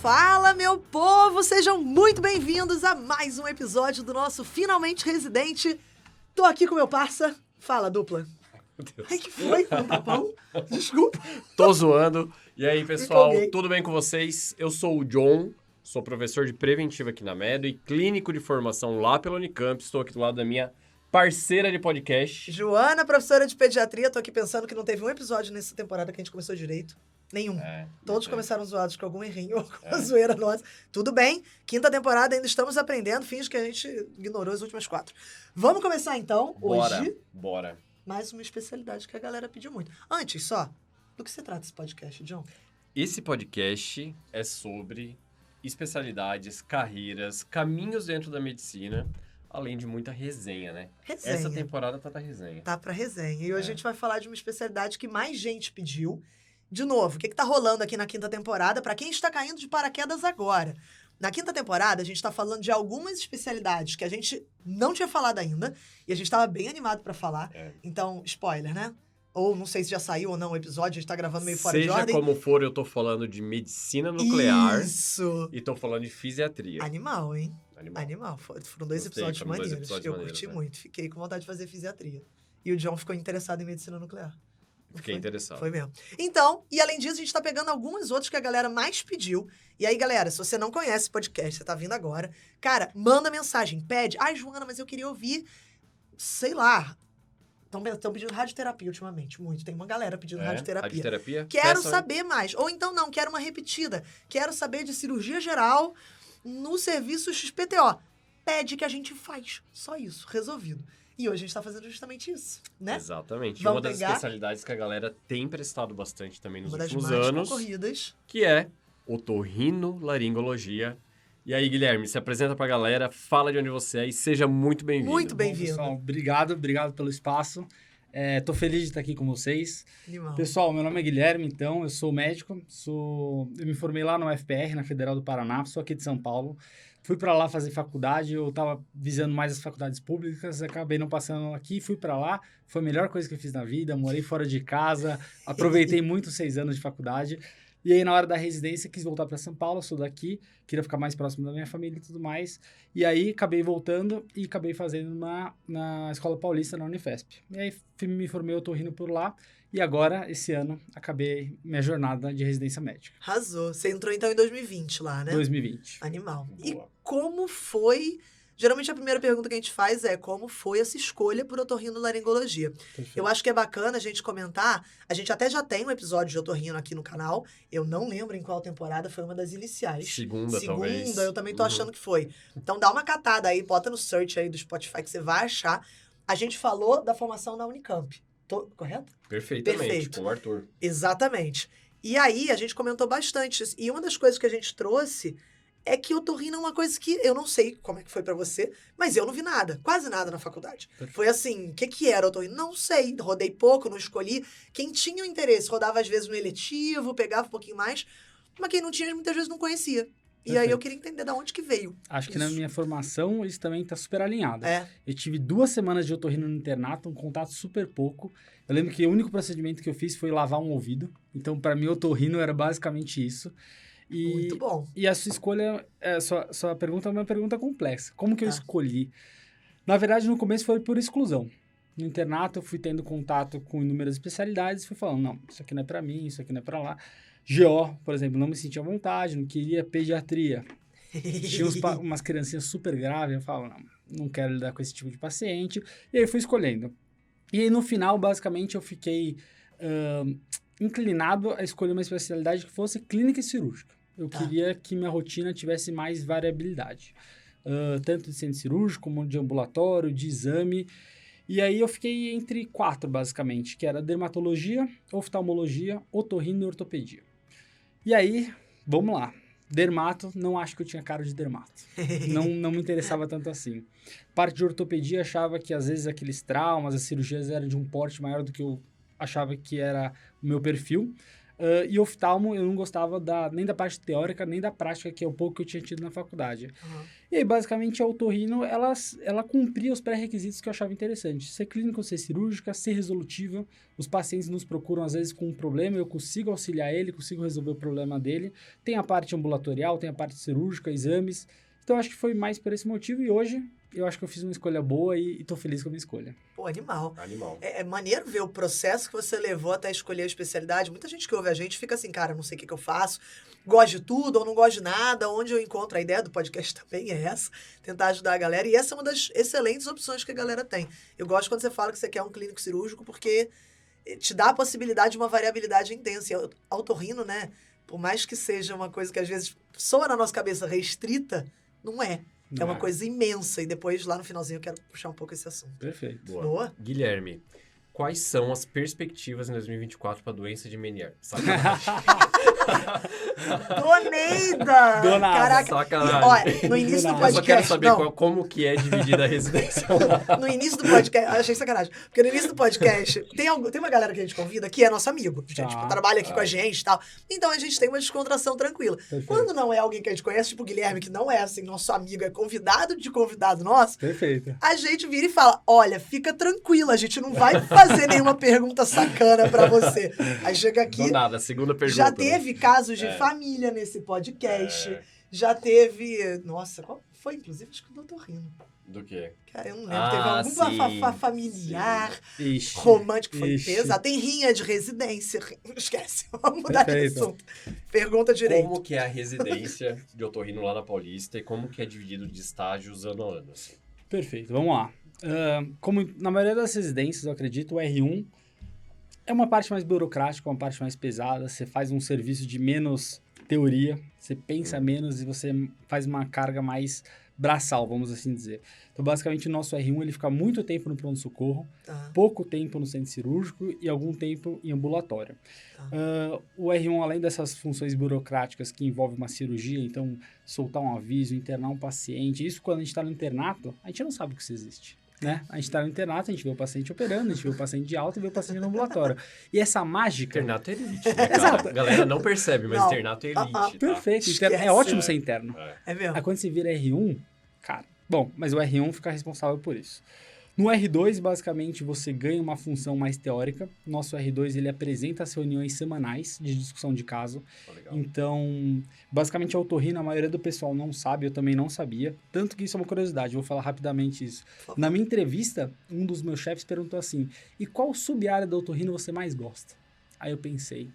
Fala, meu povo! Sejam muito bem-vindos a mais um episódio do nosso Finalmente Residente. Tô aqui com meu parça. Fala, dupla. Meu Deus. Ai, que foi? Um tapão? Desculpa. Tô zoando. E aí, pessoal, Empolguei. tudo bem com vocês? Eu sou o John, sou professor de preventiva aqui na Medo e clínico de formação lá pela Unicamp. Estou aqui do lado da minha parceira de podcast. Joana, professora de pediatria. Tô aqui pensando que não teve um episódio nessa temporada que a gente começou direito. Nenhum. Todos começaram zoados com algum errinho ou com a zoeira nossa. Tudo bem. Quinta temporada, ainda estamos aprendendo. Finge que a gente ignorou as últimas 4. Vamos começar, então, hoje. Bora. Mais uma especialidade que a galera pediu muito. Antes, só, do que se trata esse podcast, John? Esse podcast é sobre especialidades, carreiras, caminhos dentro da medicina, além de muita resenha, né? Resenha. Essa temporada tá pra resenha. Tá pra resenha. E hoje a gente vai falar de uma especialidade que mais gente pediu. De novo, o que tá rolando aqui na quinta temporada? Pra quem está caindo de paraquedas agora. Na quinta temporada, a gente tá falando de algumas especialidades que a gente não tinha falado ainda. E a gente tava bem animado pra falar. Então, spoiler, né? Ou não sei se já saiu ou não o episódio, a gente tá gravando meio fora de ordem. Seja como for, eu tô falando de medicina nuclear. Isso! E tô falando de fisiatria. Animal, hein? Animal. Foram dois Gostei, episódios foram dois maneiros. episódios Eu maneiros, curti né? muito. Fiquei com vontade de fazer fisiatria. E o John ficou interessado em medicina nuclear. Fiquei interessado. Foi mesmo. Então, e além disso, a gente tá pegando algumas outras que a galera mais pediu. E aí, galera, se você não conhece o podcast, você tá vindo agora, cara, manda mensagem, pede. Ai, Joana, mas eu queria ouvir, sei lá. Estão pedindo radioterapia ultimamente, muito. Tem uma galera pedindo radioterapia. Radioterapia? Quero Peçam, saber mais. Ou então não, quero uma repetida. Quero saber de cirurgia geral no serviço XPTO. Pede que a gente faz. Só isso, resolvido. E hoje a gente tá fazendo justamente isso, né? Exatamente. Vamos Uma das pegar especialidades que a galera tem prestado bastante também nos uma das últimos mais anos, concorridas. que é otorrinolaringologia. E aí, Guilherme, se apresenta pra galera, fala de onde você é e seja muito bem-vindo. Muito bem-vindo. Bom, pessoal, obrigado pelo espaço. Tô feliz de estar aqui com vocês. Animal. Pessoal, meu nome é Guilherme, então, eu sou médico, eu me formei lá no UFPR, na Federal do Paraná, sou aqui de São Paulo. Fui para lá fazer faculdade, eu estava visando mais as faculdades públicas, acabei não passando aqui, fui para lá, foi a melhor coisa que eu fiz na vida, morei fora de casa, aproveitei muito 6 anos de faculdade. E aí, na hora da residência, quis voltar para São Paulo, sou daqui, queria ficar mais próximo da minha família e tudo mais. E aí, acabei voltando e acabei fazendo na Escola Paulista, na Unifesp. E aí, me formei otorrino por lá. E agora, esse ano, acabei minha jornada de residência médica. Arrasou. Você entrou, então, em 2020 lá, né? 2020. Animal. Boa. E como foi... Geralmente, a primeira pergunta que a gente faz é como foi essa escolha por otorrinolaringologia. Perfeito. Eu acho que é bacana a gente comentar. A gente até já tem um episódio de otorrino aqui no canal. Eu não lembro em qual temporada, foi uma das iniciais. Segunda, talvez. Eu também tô achando que foi. Então, dá uma catada aí, bota no search aí do Spotify que você vai achar. A gente falou da formação na Unicamp. Correto? Perfeitamente, Perfeito. com o Arthur. Exatamente. E aí, a gente comentou bastante isso. E uma das coisas que a gente trouxe é que otorrino é uma coisa que eu não sei como é que foi pra você, mas eu não vi nada, quase nada na faculdade. Foi assim, o que era otorrino? Não sei, rodei pouco, não escolhi. Quem tinha o interesse rodava às vezes no eletivo, pegava um pouquinho mais, mas quem não tinha muitas vezes não conhecia. E aí eu queria entender de onde que veio. Acho que isso. na minha formação isso também está super alinhado. É. Eu tive 2 semanas de otorrino no internato, um contato super pouco. Eu lembro que o único procedimento que eu fiz foi lavar um ouvido. Então, para mim, otorrino era basicamente isso. Muito bom. E a sua escolha, sua pergunta é uma pergunta complexa. Como que eu escolhi? Na verdade, no começo foi por exclusão. No internato, eu fui tendo contato com inúmeras especialidades, fui falando, não, isso aqui não é para mim, isso aqui não é para lá. GO, por exemplo, não me sentia à vontade, não queria pediatria. Tinha umas criancinhas super graves, eu falo, não quero lidar com esse tipo de paciente. E aí fui escolhendo. E aí, no final, basicamente, eu fiquei inclinado a escolher uma especialidade que fosse clínica e cirúrgica. Eu queria que minha rotina tivesse mais variabilidade. Tanto de centro cirúrgico, como de ambulatório, de exame. E aí eu fiquei entre 4, basicamente, que era dermatologia, oftalmologia, otorrino e ortopedia. E aí, vamos lá. Dermato, não acho que eu tinha cara de dermato. Não me interessava tanto assim. Parte de ortopedia, achava que às vezes aqueles traumas, as cirurgias eram de um porte maior do que eu achava que era o meu perfil. E oftalmo, eu não gostava nem da parte teórica, nem da prática, que é o pouco que eu tinha tido na faculdade. Uhum. E aí, basicamente, a otorrino, ela cumpria os pré-requisitos que eu achava interessante. Ser clínico, ser cirúrgica, ser resolutiva. Os pacientes nos procuram, às vezes, com um problema, eu consigo auxiliar ele, consigo resolver o problema dele. Tem a parte ambulatorial, tem a parte cirúrgica, exames. Então, acho que foi mais por esse motivo. E hoje, eu acho que eu fiz uma escolha boa e tô feliz com a minha escolha. Pô, animal. Animal. É maneiro ver o processo que você levou até escolher a especialidade. Muita gente que ouve a gente fica assim, cara, não sei o que eu faço, gosto de tudo ou não gosto de nada. Onde eu encontro a ideia do podcast também é essa, tentar ajudar a galera. E essa é uma das excelentes opções que a galera tem. Eu gosto quando você fala que você quer um clínico cirúrgico, porque te dá a possibilidade de uma variabilidade intensa. E a otorrino, né, por mais que seja uma coisa que às vezes soa na nossa cabeça restrita, não é. É uma coisa imensa. E depois, lá no finalzinho, eu quero puxar um pouco esse assunto. Perfeito. Boa. Guilherme, quais são as perspectivas em 2024 para a doença de Meniere? Sacanagem. Doneida! Do nada. Caraca. Sacanagem. Olha, no início do Eu Eu só quero podcast... saber Não, como que é dividida a residência. no início do podcast... Eu achei sacanagem. Porque no início do podcast, tem uma galera que a gente convida que é nosso amigo. Gente, tipo, trabalha aqui com a gente e tal. Então, a gente tem uma descontração tranquila. Perfeito. Quando não é alguém que a gente conhece, tipo o Guilherme, que não é, assim, nosso amigo, é convidado de convidado nosso, Perfeito. a gente vira e fala, olha, fica tranquila, a gente não vai fazer nenhuma pergunta sacana pra você. Aí chega aqui... Do nada, segunda pergunta. Já teve casos de É. família nesse podcast. É. Já teve... Nossa, qual foi? Inclusive, acho que o Dr. Rino. Do quê? Cara, eu não lembro. Ah, Teve algum sim, familiar, Ixi. romântico. Foi Ixi. pesado. Tem rinha de residência. Esquece. Vamos mudar de Perfeito. assunto. Pergunta direito. Como que é a residência de otorrino lá na Paulista e como que é dividido de estágios ano a ano, assim? Perfeito, vamos lá. Como na maioria das residências, eu acredito, o R1 é uma parte mais burocrática, uma parte mais pesada. Você faz um serviço de menos teoria, você pensa menos e você faz uma carga mais braçal, vamos assim dizer. Então, basicamente, o nosso R1 ele fica muito tempo no pronto-socorro, Tá. pouco tempo no centro cirúrgico e algum tempo em ambulatório. Tá. O R1, além dessas funções burocráticas que envolvem uma cirurgia, então soltar um aviso, internar um paciente, isso quando a gente está no internato, a gente não sabe que isso existe. Né? A gente está no internato, a gente vê o paciente operando, a gente vê o paciente de alta e vê o paciente no ambulatório. E essa mágica... Internato é elite, né, cara? A galera não percebe, mas Não. internato é elite, tá? Perfeito, Esquece. é ótimo ser interno. É. É mesmo? Aí quando você vira R1, cara, bom, mas o R1 fica responsável por isso. No R2, basicamente, você ganha uma função mais teórica. Nosso R2, ele apresenta as reuniões semanais de discussão de caso. Tá legal. Então, basicamente, a otorrino, a maioria do pessoal não sabe, eu também não sabia. Tanto que isso é uma curiosidade, vou falar rapidamente isso. Por favor. Na minha entrevista, um dos meus chefes perguntou assim, e qual sub-área da otorrino você mais gosta? Aí eu pensei,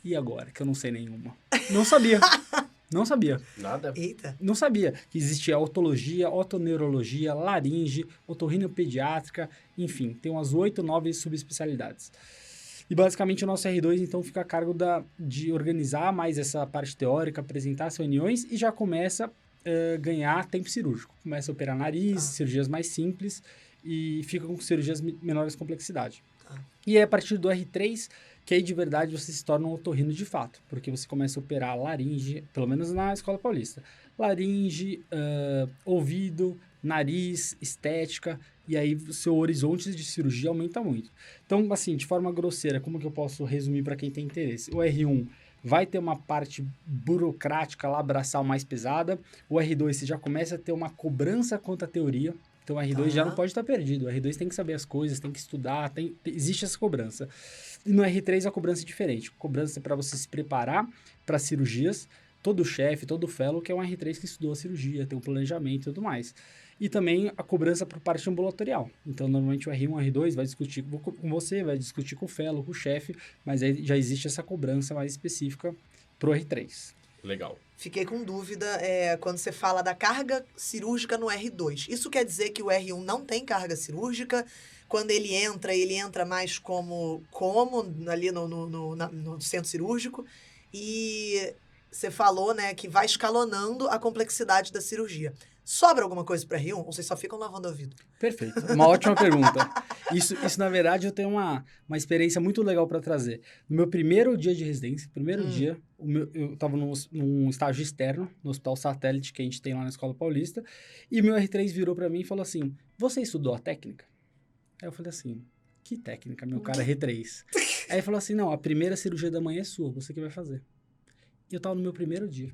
e agora, que eu não sei nenhuma? Não sabia. Não sabia. Nada? Eita. Não sabia que existia otologia, otoneurologia, laringe, otorrinopediátrica, enfim, tem umas 8, 9 subespecialidades. E basicamente o nosso R2 então fica a cargo de organizar mais essa parte teórica, apresentar as reuniões e já começa a ganhar tempo cirúrgico. Começa a operar nariz, cirurgias mais simples e fica com cirurgias menores complexidade. E é a partir do R3 que aí de verdade você se torna um otorrino de fato, porque você começa a operar laringe, pelo menos na Escola Paulista, laringe, ouvido, nariz, estética, e aí o seu horizonte de cirurgia aumenta muito. Então, assim, de forma grosseira, como que eu posso resumir para quem tem interesse? O R1 vai ter uma parte burocrática lá, braçal mais pesada, o R2 você já começa a ter uma cobrança quanto à teoria, então o R2 já não pode estar perdido, o R2 tem que saber as coisas, tem que estudar, existe essa cobrança. E no R3 a cobrança é diferente, cobrança é para você se preparar para cirurgias, todo chefe, todo fellow que é um R3 que estudou a cirurgia, tem um planejamento e tudo mais. E também a cobrança por parte ambulatorial. Então, normalmente o R1 e o R2 vai discutir com você, vai discutir com o fellow, com o chefe, mas aí já existe essa cobrança mais específica pro R3. Legal. Fiquei com dúvida quando você fala da carga cirúrgica no R2. Isso quer dizer que o R1 não tem carga cirúrgica? Quando ele entra mais como ali no centro cirúrgico. E você falou, né, que vai escalonando a complexidade da cirurgia. Sobra alguma coisa para R1 ou vocês só ficam lavando o ouvido? Perfeito. Uma ótima pergunta. Isso, na verdade, eu tenho uma experiência muito legal para trazer. No meu primeiro dia de residência, dia, eu estava num estágio externo, no Hospital Satélite, que a gente tem lá na Escola Paulista, e meu R3 virou para mim e falou assim, você estudou a técnica? Aí eu falei assim, que técnica, meu cara, R3? Aí ele falou assim, não, a primeira cirurgia da manhã é sua, você que vai fazer. E eu tava no meu primeiro dia.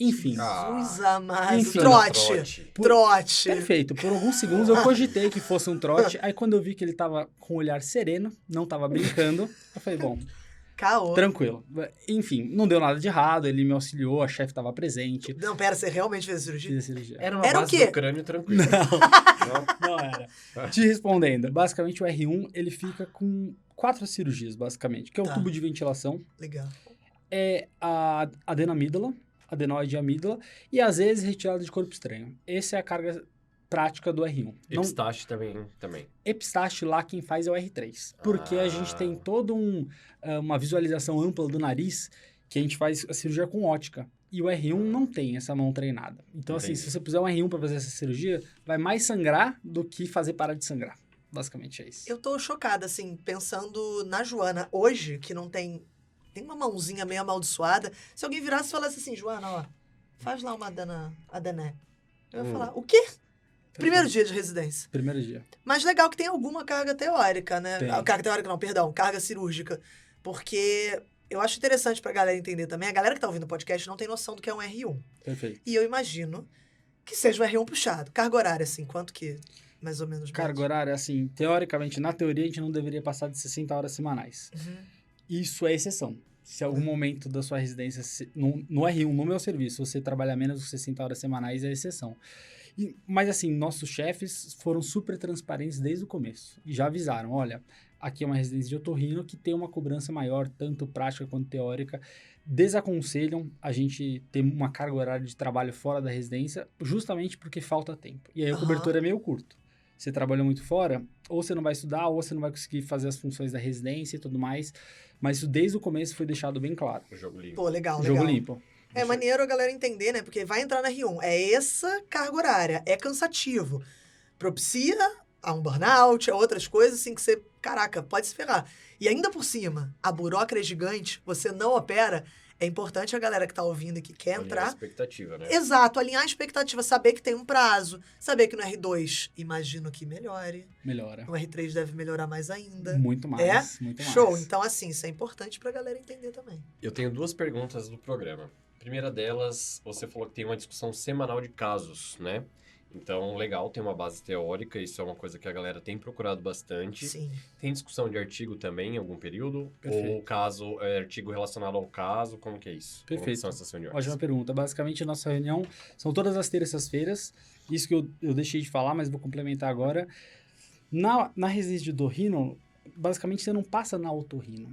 Enfim. Jesus amado. Enfim. Trote. Perfeito. Por alguns segundos eu cogitei que fosse um trote. Aí quando eu vi que ele tava com um olhar sereno, não tava brincando, eu falei, bom, Caô. tranquilo. Enfim, não deu nada de errado, ele me auxiliou, a chefe tava presente. Não, pera, você realmente fez a cirurgia? Fiz a cirurgia. Era uma Era o base quê? do crânio tranquilo. Não era. Te respondendo, basicamente o R1, ele fica com 4 cirurgias, basicamente, que é o Tá. tubo de ventilação, Legal. é a adenamígdala, adenoide e amígdala, e às vezes retirada de corpo estranho. Essa é a carga prática do R1. Não, Epistaxe também. epistaxe lá quem faz é o R3, porque a gente tem toda uma visualização ampla do nariz que a gente faz a cirurgia com ótica. E o R1 não tem essa mão treinada. Então, assim, Entendi. se você puser um R1 para fazer essa cirurgia, vai mais sangrar do que fazer parar de sangrar. Basicamente é isso. Eu tô chocada, assim, pensando na Joana hoje, que não tem uma mãozinha meio amaldiçoada. Se alguém virasse e falasse assim, Joana, ó, faz lá uma adené. Eu ia falar, o quê? Primeiro dia de residência. Primeiro dia. Mas legal que tem alguma carga teórica, né? Tem. Carga teórica não, perdão, carga cirúrgica. Porque eu acho interessante pra galera entender também. A galera que tá ouvindo o podcast não tem noção do que é um R1. Perfeito. E eu imagino que seja um R1 puxado. Carga horária, assim, quanto que mais ou menos? Carga horária, assim, teoricamente, na teoria, a gente não deveria passar de 60 horas semanais. Uhum. Isso é exceção. Se algum momento da sua residência, no R1, no meu serviço, você trabalhar menos de 60 horas semanais, é exceção. Mas assim, nossos chefes foram super transparentes desde o começo. E já avisaram, olha, aqui é uma residência de otorrino que tem uma cobrança maior, tanto prática quanto teórica. Desaconselham a gente ter uma carga horária de trabalho fora da residência, justamente porque falta tempo. E aí a cobertura é meio curto. Você trabalha muito fora, ou você não vai estudar, ou você não vai conseguir fazer as funções da residência e tudo mais. Mas isso desde o começo foi deixado bem claro. O jogo livre. Pô, legal, Jogo legal. limpo. É maneiro a galera entender, né? Porque vai entrar na R1. É essa carga horária. É cansativo. Propicia a um burnout, a outras coisas, assim, que você... Caraca, pode se ferrar. E ainda por cima, a burocracia é gigante, você não opera. É importante a galera que tá ouvindo e que quer Alinhar a entrar... expectativa, né? Exato, alinhar a expectativa, saber que tem um prazo. Saber que no R2, imagino que melhore. Melhora. No R3 deve melhorar mais ainda. Muito mais. Muito mais. Show. Então, assim, isso é importante pra galera entender também. Eu tenho 2 perguntas do programa. A primeira delas, você falou que tem uma discussão semanal de casos, né? Então, legal, tem uma base teórica, isso é uma coisa que a galera tem procurado bastante. Sim. Tem discussão de artigo também em algum período? Perfeito. Ou caso, artigo relacionado ao caso, como que é isso? Como que Perfeito. são essas reuniões? Ótima pergunta. Basicamente, a nossa reunião são todas as terças-feiras. Isso que eu deixei de falar, mas vou complementar agora. Na residência de otorrino, basicamente você não passa na otorrino.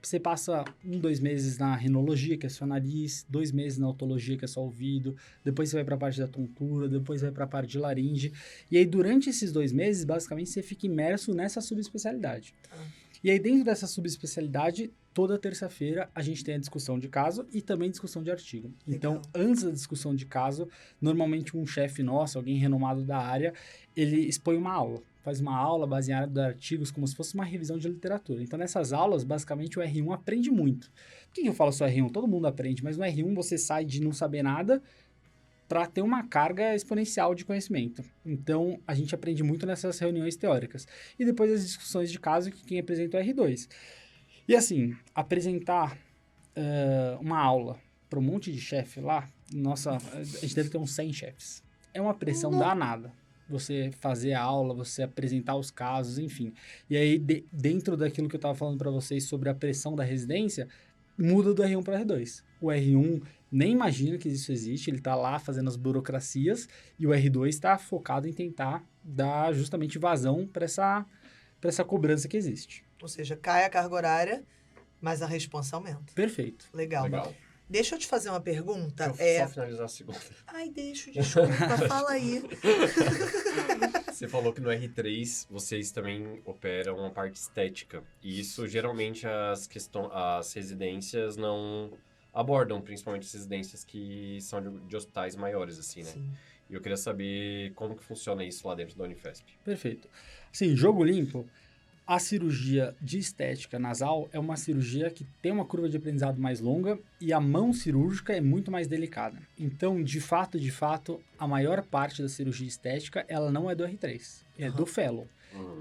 Você passa 2 meses na rinologia, que é só nariz, 2 meses na otologia, que é só ouvido, depois você vai para a parte da tontura, depois vai para a parte de laringe. E aí, durante esses 2 meses, basicamente, você fica imerso nessa subespecialidade. E aí, dentro dessa subespecialidade, toda terça-feira a gente tem a discussão de caso e também discussão de artigo. Então, Legal. antes da discussão de caso, normalmente um chefe nosso, alguém renomado da área, ele expõe uma aula. Faz uma aula baseada em artigos como se fosse uma revisão de literatura. Então, nessas aulas, basicamente, o R1 aprende muito. Por que eu falo só R1? Todo mundo aprende, mas no R1 você sai de não saber nada para ter uma carga exponencial de conhecimento. Então, a gente aprende muito nessas reuniões teóricas. E depois as discussões de caso, que quem apresenta é o R2. E assim, apresentar uma aula para um monte de chefe lá, nossa, a gente deve ter uns 100 chefes. É uma pressão danada. Você fazer a aula, você apresentar os casos, enfim. E aí, dentro daquilo que eu estava falando para vocês sobre a pressão da residência, muda do R1 para R2. O R1 nem imagina que isso existe, ele está lá fazendo as burocracias, e o R2 está focado em tentar dar justamente vazão para essa cobrança que existe. Ou seja, cai a carga horária, mas a responsa aumenta. Perfeito. Legal. Legal. Deixa eu te fazer uma pergunta. Deixa eu só finalizar a segunda. Ai, desculpa, fala aí. Você falou que no R3 vocês também operam a parte estética. E isso, geralmente, as residências não abordam, principalmente as residências que são de hospitais maiores, assim, né? Sim. E eu queria saber como que funciona isso lá dentro da Unifesp. Perfeito. Assim, jogo limpo, a cirurgia de estética nasal é uma cirurgia que tem uma curva de aprendizado mais longa e a mão cirúrgica é muito mais delicada. Então, de fato, a maior parte da cirurgia estética, ela não é do R3, é do fellow,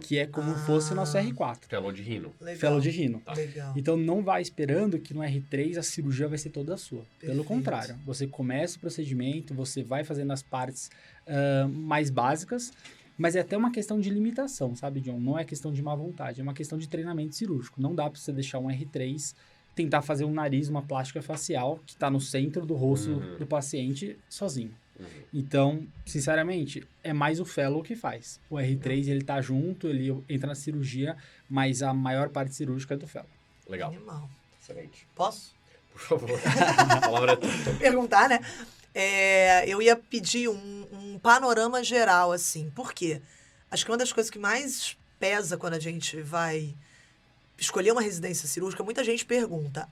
que é como fosse o nosso R4. Fellow de rino. Legal. Fellow de rino. Tá. Legal. Então, não vai esperando que no R3 a cirurgia vai ser toda sua. Pelo Perfeito. contrário, você começa o procedimento, você vai fazendo as partes mais básicas, mas é até uma questão de limitação, sabe, John? Não é questão de má vontade, é uma questão de treinamento cirúrgico. Não dá para você deixar um R3 tentar fazer um nariz, uma plástica facial que está no centro do rosto do paciente sozinho. Então, sinceramente, é mais o fellow que faz. O R3, ele tá junto, ele entra na cirurgia, mas a maior parte cirúrgica é do fellow. Legal. Animal. Excelente. Posso? Por favor. A palavra é tua. Perguntar, né? Eu ia pedir um panorama geral, assim. Por quê? Acho que uma das coisas que mais pesa quando a gente vai escolher uma residência cirúrgica, muita gente pergunta,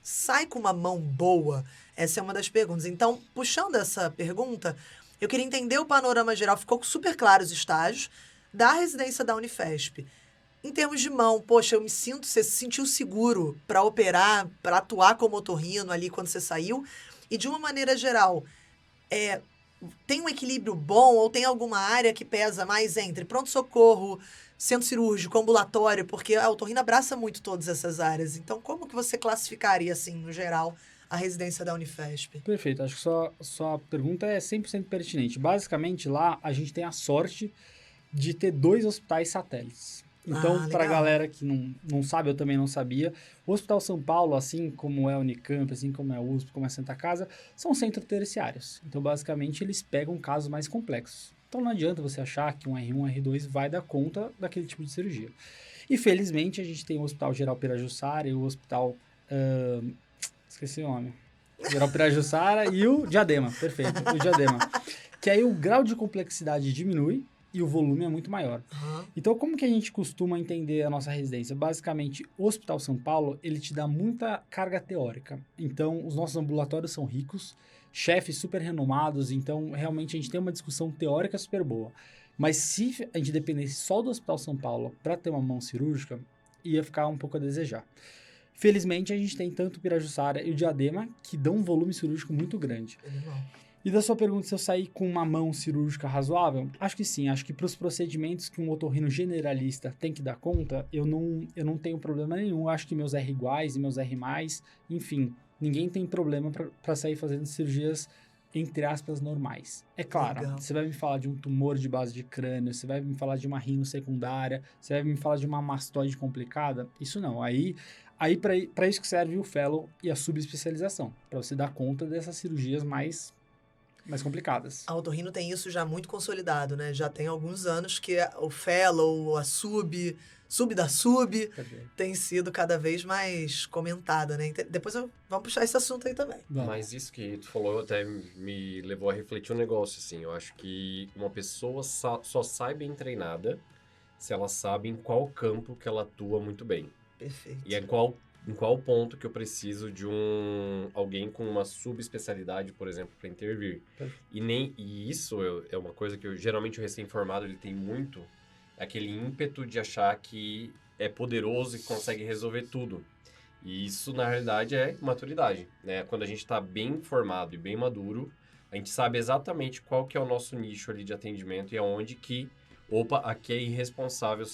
sai com uma mão boa? Essa é uma das perguntas. Então, puxando essa pergunta, eu queria entender o panorama geral. Ficou super claro os estágios da residência da Unifesp. Em termos de mão, poxa, você se sentiu seguro para operar, para atuar como otorrino ali quando você saiu? E de uma maneira geral, tem um equilíbrio bom ou tem alguma área que pesa mais entre pronto-socorro, centro cirúrgico, ambulatório? Porque a otorrina abraça muito todas essas áreas. Então, como que você classificaria, assim, no geral, a residência da Unifesp? Perfeito, acho que sua pergunta é 100% pertinente. Basicamente, lá a gente tem a sorte de ter 2 hospitais satélites. Então, para a galera que não sabe, eu também não sabia, o Hospital São Paulo, assim como é a Unicamp, assim como é a USP, como é a Santa Casa, são centros terciários. Então, basicamente, eles pegam casos mais complexos. Então, não adianta você achar que um R1, um R2 vai dar conta daquele tipo de cirurgia. E, felizmente, a gente tem o Hospital Geral Pirajussara e o Hospital... esqueci o nome. Geral Pirajussara e o Diadema, perfeito, o Diadema. Que aí o grau de complexidade diminui e o volume é muito maior. Então, como que a gente costuma entender a nossa residência? Basicamente, o Hospital São Paulo, ele te dá muita carga teórica. Então, os nossos ambulatórios são ricos, chefes super renomados, então, realmente, a gente tem uma discussão teórica super boa. Mas se a gente dependesse só do Hospital São Paulo para ter uma mão cirúrgica, ia ficar um pouco a desejar. Felizmente, a gente tem tanto o Pirajussara e o Diadema, que dão um volume cirúrgico muito grande. E da sua pergunta, se eu sair com uma mão cirúrgica razoável, acho que sim. Acho que para os procedimentos que um otorrino generalista tem que dar conta, eu não tenho problema nenhum. Acho que meus R iguais e meus R+, enfim, ninguém tem problema para sair fazendo cirurgias, entre aspas, normais. É claro, você vai me falar de um tumor de base de crânio, você vai me falar de uma rino secundária, você vai me falar de uma mastoide complicada, isso não. Aí para isso que serve o fellow e a subespecialização, para você dar conta dessas cirurgias mais complicadas. A otorrino tem isso já muito consolidado, né? Já tem alguns anos que o fellow, a sub da sub, tem sido cada vez mais comentada, né? Depois vamos puxar esse assunto aí também. Mas isso que tu falou até me levou a refletir um negócio, assim. Eu acho que uma pessoa só sai bem treinada se ela sabe em qual campo que ela atua muito bem. Perfeito. E em qual ponto que eu preciso de alguém com uma subespecialidade, por exemplo, para intervir. E isso é uma coisa que geralmente o recém-formado ele tem muito, aquele ímpeto de achar que é poderoso e consegue resolver tudo. E isso, na realidade, é maturidade, né? Quando a gente está bem formado e bem maduro, a gente sabe exatamente qual que é o nosso nicho ali de atendimento e aonde que, aqui é irresponsável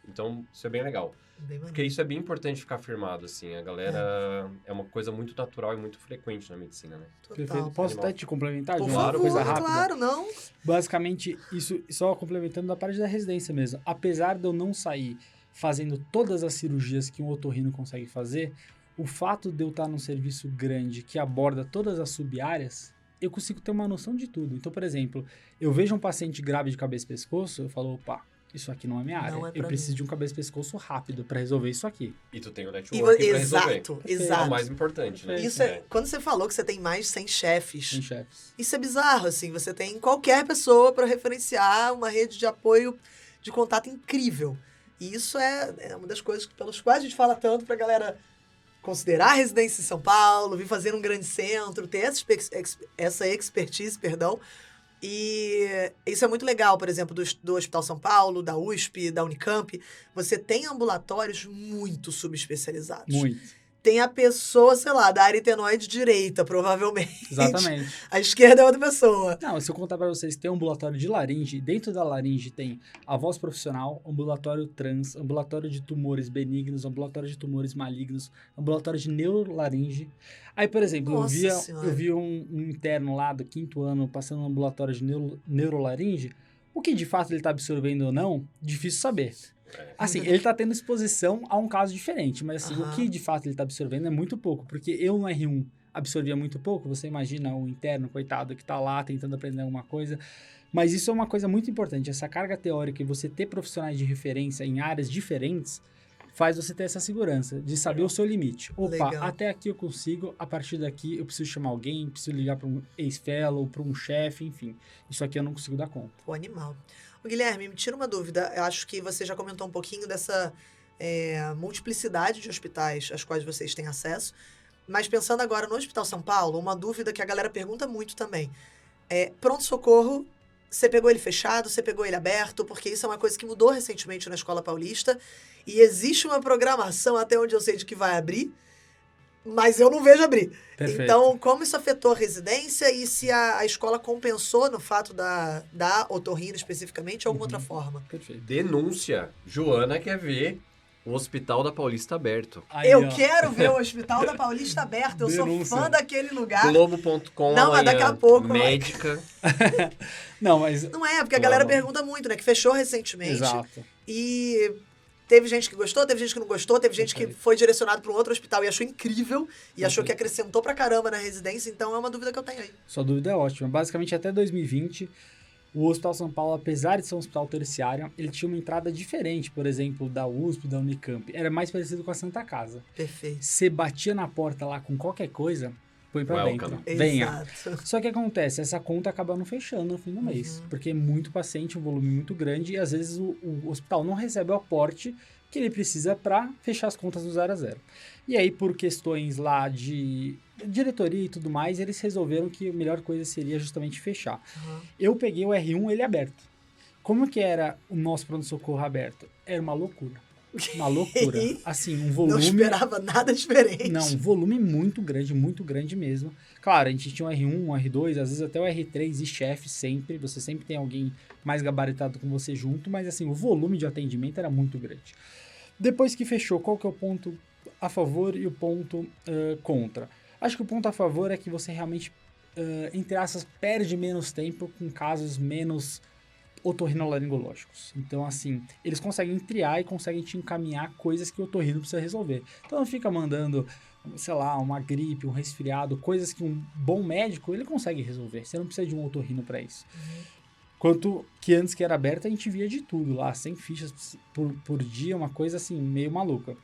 Então, isso é bem legal. Porque isso é bem importante ficar afirmado, assim. A galera é uma coisa muito natural e muito frequente na medicina, né? Perfeito. Posso até te complementar de Por uma favor, coisa rápida? Claro, não. Basicamente, isso só complementando da parte da residência mesmo. Apesar de eu não sair fazendo todas as cirurgias que um otorrino consegue fazer, o fato de eu estar num serviço grande que aborda todas as sub-áreas, eu consigo ter uma noção de tudo. Então, por exemplo, eu vejo um paciente grave de cabeça e pescoço, eu falo, opa, isso aqui não é minha área. Eu preciso de um cabeça e pescoço rápido para resolver isso aqui. E tu tem o network para resolver. Exato. É o mais importante, né? Isso quando você falou que você tem mais de 100 chefes. 100 chefes. Isso é bizarro, assim. Você tem qualquer pessoa para referenciar uma rede de apoio, de contato incrível. E isso é uma das coisas pelas quais a gente fala tanto pra galera considerar a residência em São Paulo, vir fazer um grande centro, ter essa expertise, E isso é muito legal, por exemplo, do Hospital São Paulo, da USP, da Unicamp. Você tem ambulatórios muito subespecializados. Muito. Tem a pessoa, sei lá, da aritenoide direita, provavelmente. Exatamente. A esquerda é outra pessoa. Não, se eu contar pra vocês, tem um ambulatório de laringe, dentro da laringe tem a voz profissional, ambulatório trans, ambulatório de tumores benignos, ambulatório de tumores malignos, ambulatório de neurolaringe. Aí, por exemplo, Nossa eu Senhora. vi um interno lá do 5º ano passando no ambulatório de neurolaringe, o que de fato ele tá absorvendo ou não, difícil saber. Assim, ele tá tendo exposição a um caso diferente, mas assim, o que de fato ele tá absorvendo é muito pouco, porque eu no R1 absorvia muito pouco, você imagina o interno, coitado, que tá lá tentando aprender alguma coisa, mas isso é uma coisa muito importante, essa carga teórica e você ter profissionais de referência em áreas diferentes, faz você ter essa segurança de saber o seu limite. Opa, Legal. até aqui eu consigo, a partir daqui eu preciso chamar alguém, preciso ligar para um ex-fellow, para um chefe, enfim, isso aqui eu não consigo dar conta. O animal. Ô, Guilherme, me tira uma dúvida. Eu acho que você já comentou um pouquinho dessa multiplicidade de hospitais às quais vocês têm acesso. Mas pensando agora no Hospital São Paulo, uma dúvida que a galera pergunta muito também. Pronto-socorro, você pegou ele fechado, você pegou ele aberto? Porque isso é uma coisa que mudou recentemente na Escola Paulista. E existe uma programação, até onde eu sei, de que vai abrir, mas eu não vejo abrir. Perfeito. Então, como isso afetou a residência e se a escola compensou no fato da otorrino especificamente de alguma outra forma? Perfeito. Denúncia. Joana quer ver o Hospital da Paulista aberto. Aí, Eu ó. quero ver o Hospital da Paulista aberto. Eu Denúncia. sou fã daquele lugar. Globo.com Não, mas daqui a pouco vai. médica. Não, mas... Não é, porque a galera Não. pergunta muito, né? Que fechou recentemente. Exato. E teve gente que gostou, teve gente que não gostou, teve gente que Perfeito. foi direcionado para um outro hospital e achou incrível. E achou que Perfeito. acrescentou pra caramba na residência. Então é uma dúvida que eu tenho aí. Sua dúvida é ótima. Basicamente, até 2020, o Hospital São Paulo, apesar de ser um hospital terciário, ele tinha uma entrada diferente, por exemplo, da USP, da Unicamp. Era mais parecido com a Santa Casa. Perfeito. Você batia na porta lá com qualquer coisa, põe pra Welcome. dentro. Venha. Exato. Só que acontece, essa conta acaba não fechando no fim do mês, porque é muito paciente, um volume muito grande, e às vezes o hospital não recebe o aporte que ele precisa para fechar as contas do 0 a 0. E aí, por questões lá de diretoria e tudo mais, eles resolveram que a melhor coisa seria justamente fechar. Uhum. Eu peguei o R1, ele aberto. Como que era o nosso pronto-socorro aberto? Era uma loucura. Uma loucura. Assim, um Não volume... esperava nada diferente. Não, um volume muito grande mesmo. Claro, a gente tinha um R1, um R2, às vezes até o R3 e chefe sempre. Você sempre tem alguém mais gabaritado com você junto, mas assim, o volume de atendimento era muito grande. Depois que fechou, qual que é o ponto a favor e o ponto contra? Acho que o ponto a favor é que você realmente, entre aspas, perde menos tempo com casos menos otorrinolaringológicos. Então, assim, eles conseguem triar e conseguem te encaminhar coisas que o otorrino precisa resolver. Então, não fica mandando, sei lá, uma gripe, um resfriado, coisas que um bom médico, ele consegue resolver. Você não precisa de um otorrino para isso. Quanto que antes que era aberta, a gente via de tudo lá, 100 fichas por dia, uma coisa assim, meio maluca.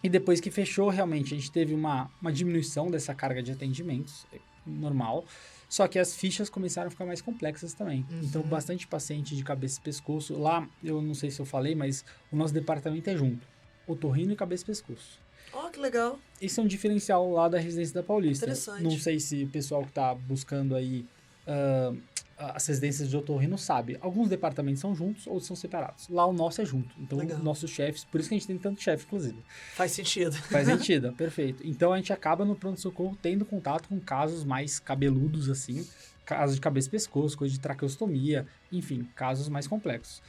E depois que fechou, realmente, a gente teve uma diminuição dessa carga de atendimentos, normal, só que as fichas começaram a ficar mais complexas também. Então, bastante paciente de cabeça e pescoço. Lá, eu não sei se eu falei, mas o nosso departamento é junto. Otorrino e cabeça e pescoço. Ó, que legal. Isso é um diferencial lá da Residência da Paulista. Interessante. Não sei se o pessoal que está buscando aí as residências de otorrino sabe. Alguns departamentos são juntos, outros são separados. Lá o nosso é junto. Então, Legal. nossos chefes... Por isso que a gente tem tanto chefe, inclusive. Faz sentido. Faz sentido, perfeito. Então, a gente acaba no pronto-socorro tendo contato com casos mais cabeludos, assim. Casos de cabeça e pescoço, coisa de traqueostomia. Enfim, casos mais complexos.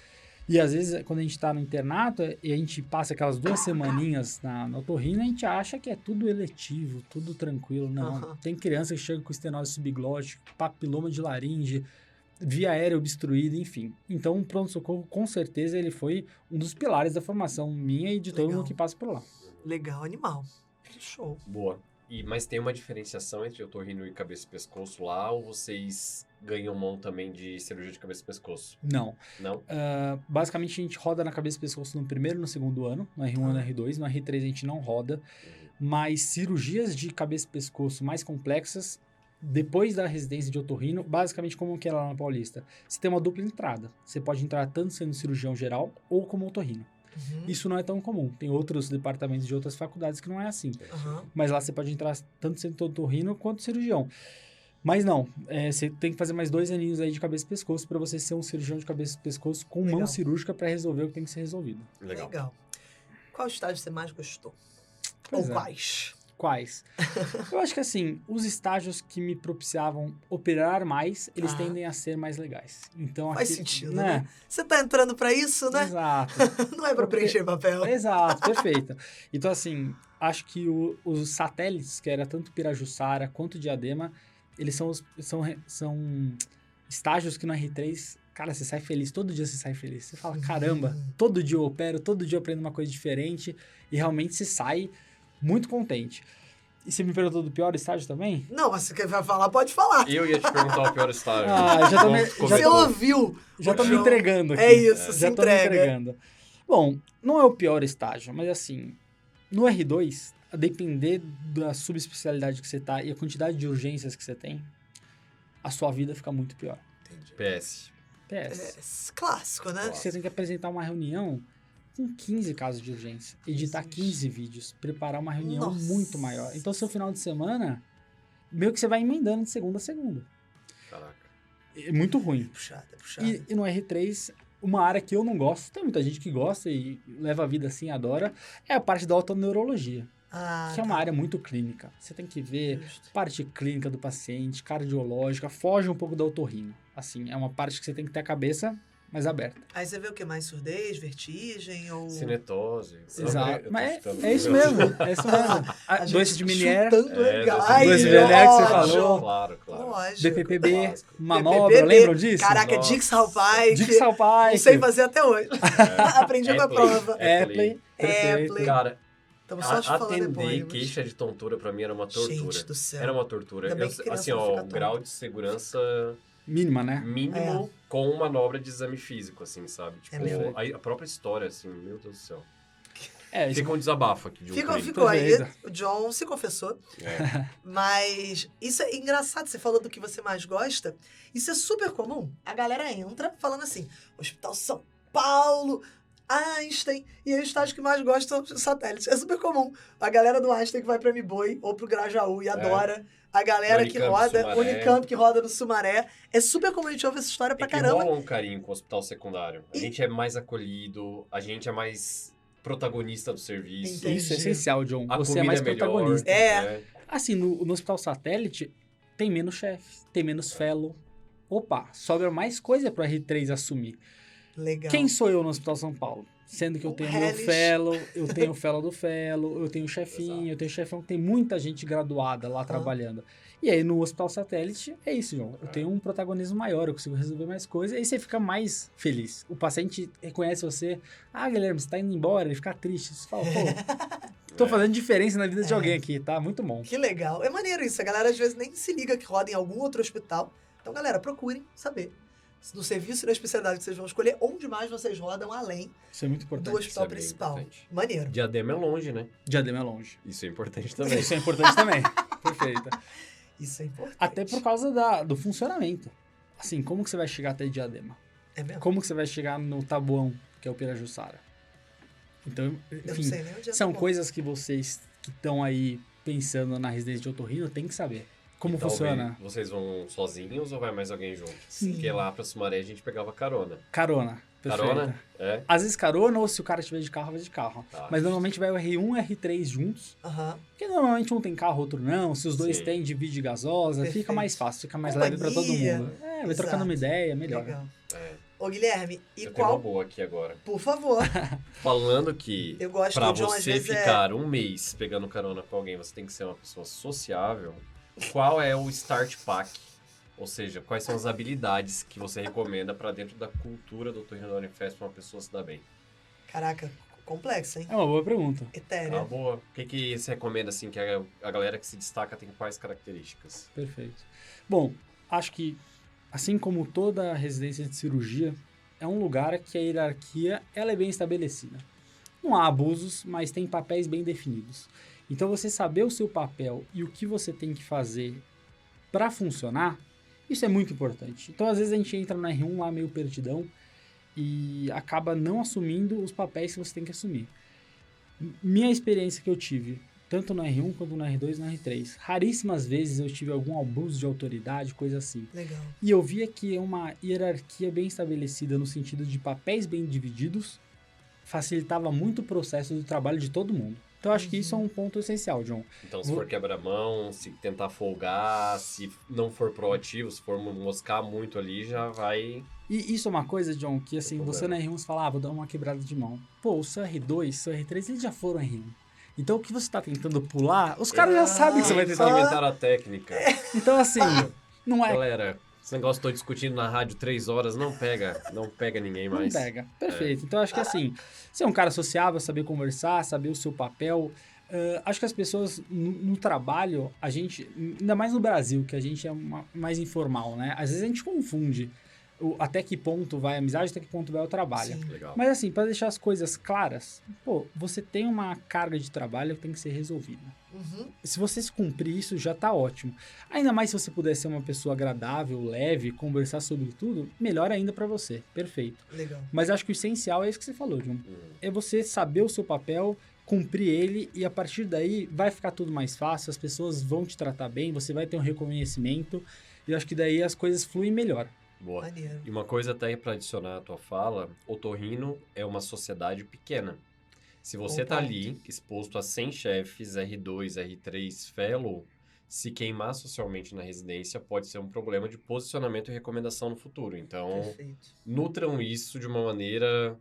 E às vezes, quando a gente está no internato e a gente passa aquelas 2 semaninhas na otorrina, a gente acha que é tudo eletivo, tudo tranquilo. Não, Uhum. tem criança que chega com estenose subglótica, papiloma de laringe, via aérea obstruída, enfim. Então, o pronto-socorro, com certeza, ele foi um dos pilares da formação minha e de todo Legal. mundo que passa por lá. Legal, animal. Show. Boa. Mas tem uma diferenciação entre otorrino e cabeça e pescoço lá, ou vocês ganham mão também de cirurgia de cabeça e pescoço? Não. Não? Basicamente, a gente roda na cabeça e pescoço no primeiro e no segundo ano, no R1 e no R2. No R3 a gente não roda, mas cirurgias de cabeça e pescoço mais complexas, depois da residência de otorrino, basicamente como que é lá na Paulista. Você tem uma dupla entrada. Você pode entrar tanto sendo cirurgião geral ou como otorrino. Isso não é tão comum. Tem outros departamentos de outras faculdades que não é assim. Uhum. Mas lá você pode entrar tanto sendo otorrino quanto cirurgião. Mas não, você tem que fazer mais 2 aninhos aí de cabeça e pescoço para você ser um cirurgião de cabeça e pescoço com Legal. mão cirúrgica para resolver o que tem que ser resolvido. Legal. Qual estágio você mais gostou? Pois Ou é. quais? Quais? Eu acho que assim, os estágios que me propiciavam operar mais, eles tendem a ser mais legais. Então, Faz aqui, sentido, né? Você tá entrando pra isso, né? Exato. Não é pra preencher papel. Exato, perfeito. Então, assim, acho que os satélites, que era tanto Pirajussara quanto Diadema, eles são estágios que no R3, cara, você sai feliz, todo dia você sai feliz. Você fala, caramba, todo dia eu opero, todo dia eu aprendo uma coisa diferente e realmente você sai muito contente. E você me perguntou do pior estágio também? Não, mas você quer falar, pode falar. Eu ia te perguntar o pior estágio. Você ouviu. Já tô me entregando aqui. É isso, se Já tô me entrega. entregando. Bom, não é o pior estágio, mas assim, no R2, a depender da subespecialidade que você tá e a quantidade de urgências que você tem, a sua vida fica muito pior. Entendi. PS. PS. Clássico, né? Você tem que apresentar uma reunião com 15 casos de urgência, editar 15 vídeos, preparar uma reunião muito maior. Então, seu final de semana, meio que você vai emendando de segunda a segunda. Caraca. É muito ruim. Puxado, é puxado. E no R3, uma área que eu não gosto, tem muita gente que gosta e leva a vida assim, adora, é a parte da autoneurologia, que é uma área muito clínica. Você tem que ver Justo. parte clínica do paciente, cardiológica, foge um pouco do otorrino. Assim, é uma parte que você tem que ter a cabeça mais aberta. Aí você vê o que mais? Surdez, vertigem ou... Cinetose. Exato. Mas chutando. é isso mesmo, é isso mesmo. A gente Doença de Meniere, chutando legal. Ai, doença de Meniere que você ódio. falou. Claro. Lógico. BPPB, Clássico. manobra, BPPB. lembram disso? Caraca, Nossa. Dixal Pike. Dixal Pike. Não sei fazer até hoje. Aprendi com a Airplay. prova. Airplay, perfeito. Airplay. Cara, Estamos só te falando atender depois. queixa de tontura pra mim era uma tortura. Gente do céu. Era uma tortura. Ainda bem que criança Assim, não ó, fica o grau de segurança Mínima, né? mínimo com manobra de exame físico, assim, sabe? Tipo, mesmo. a própria história, assim, meu Deus do céu. Isso Fica um desabafo aqui de um clínico. Ficou aí, Perfeito. o John se confessou. É. Mas isso é engraçado, você falou do que você mais gosta. Isso é super comum. A galera entra falando assim, Hospital São Paulo, Einstein, e aí o estágio que mais gosta são os satélites. É super comum. A galera do Einstein que vai pra Mboi ou pro Grajaú e adora. A galera que Unicamp, roda, Sumaré. Unicamp que roda no Sumaré. É super comum, a gente ouve essa história pra É que caramba. rola um carinho com o hospital secundário. A E- gente é mais acolhido, a gente é mais protagonista do serviço. Entendi. Isso é essencial, John. A Você é comida mais melhor. protagonista. É. Assim, no Hospital Satélite, tem menos chefe, tem menos fellow. Opa, sobra mais coisa pro R3 assumir. Legal. Quem sou eu no Hospital São Paulo? Sendo que eu Um tenho meu Hellish. fellow, eu tenho o fellow do fellow, eu tenho o chefinho, eu tenho o chefão, tem muita gente graduada lá trabalhando. E aí no Hospital Satélite, é isso, João. Eu tenho um protagonismo maior, eu consigo resolver mais coisas, e aí você fica mais feliz. O paciente reconhece você, Guilherme, você tá indo embora, ele fica triste. Você fala, pô, tô fazendo diferença na vida de alguém aqui, tá? Muito bom. Que legal. É maneiro isso. A galera às vezes nem se liga que roda em algum outro hospital. Então, galera, procurem saber. No serviço e na especialidade que vocês vão escolher, onde mais vocês rodam além Isso é muito do importante. hospital bem principal. importante. Maneiro. Diadema é longe, né? Diadema é longe. Isso é importante também. Isso é importante também. Perfeito. Isso é importante. Até por causa do funcionamento. Assim, como que você vai chegar até Diadema? É mesmo? Como que você vai chegar no Tabuão, que é o Pirajussara? Então, Eu não enfim, sei nem onde é. são Tabuão. coisas que vocês que estão aí pensando na residência de otorrino têm que saber. Como Talvez funciona? Vocês vão sozinhos ou vai mais alguém junto? Sim. Porque lá pra Sumaré a gente pegava carona. Carona. Perfeito. Carona? É. Às vezes carona, ou se o cara estiver de carro, vai de carro. Tá. Mas normalmente vai o R1 e R3 juntos. Aham. Porque normalmente um tem carro, outro não. Se os dois Sim. têm, divide gasosa. Perfeito. Fica mais fácil, fica mais leve pra todo Companhia. mundo. Vai Exato. trocando uma ideia, melhor. Legal. É. Ô, Guilherme, e Eu tenho uma qual... boa aqui agora. Por favor. Falando que Eu gosto pra do John, às você vezes, ficar um mês pegando carona com alguém, você tem que ser uma pessoa sociável. Qual é o Start Pack? Ou seja, quais são as habilidades que você recomenda pra dentro da cultura do Torino da Unifesp pra uma pessoa se dar bem? Caraca, complexo, hein? É uma boa pergunta. Uma Etérea. boa. O que você recomenda, assim, que a galera que se destaca tem quais características? Perfeito. Bom, acho que, assim como toda residência de cirurgia, é um lugar que a hierarquia ela é bem estabelecida. Não há abusos, mas tem papéis bem definidos. Então, você saber o seu papel e o que você tem que fazer para funcionar, isso é muito importante. Então, às vezes, a gente entra no R1 lá meio perdidão e acaba não assumindo os papéis que você tem que assumir. Minha experiência que eu tive tanto no R1 quanto no R2 e no R3. Raríssimas vezes eu tive algum abuso de autoridade, coisa assim. Legal. E eu via que uma hierarquia bem estabelecida no sentido de papéis bem divididos facilitava muito o processo do trabalho de todo mundo. Então, eu acho que isso é um ponto essencial, John. Então, se for quebra-mão, se tentar folgar, se não for proativo, se for moscar muito ali, já vai... E isso é uma coisa, John, que assim, você na R1 você fala, vou dar uma quebrada de mão. Pô, o seu R2, seu R3, eles já foram R1. Então, o que você tá tentando pular, os caras já sabem que você vai tentar. Inventaram a técnica. Então, assim, não é... Galera, esse negócio que tô discutindo na rádio 3 horas, não pega ninguém mais. Não pega. Perfeito. Então, acho que assim, ser um cara sociável, saber conversar, saber o seu papel. Acho que as pessoas no trabalho, a gente, ainda mais no Brasil, que a gente é mais informal, né? Às vezes a gente confunde até que ponto vai a amizade, até que ponto vai o trabalho. Sim. Legal. Mas assim, para deixar as coisas claras, pô, você tem uma carga de trabalho que tem que ser resolvida. Uhum. Se você se cumprir isso, já tá ótimo. Ainda mais se você puder ser uma pessoa agradável, leve, conversar sobre tudo, melhor ainda para você. Perfeito. Legal. Mas acho que o essencial é isso que você falou, John. É você saber o seu papel, cumprir ele e a partir daí vai ficar tudo mais fácil, as pessoas vão te tratar bem, você vai ter um reconhecimento e eu acho que daí as coisas fluem melhor. Boa. Maneiro. E uma coisa até para adicionar à tua fala, otorrino é uma sociedade pequena. Se você tá ali exposto a 100 chefes, R2, R3, fellow, se queimar socialmente na residência pode ser um problema de posicionamento e recomendação no futuro. Então, Perfeito. nutram isso de uma maneira...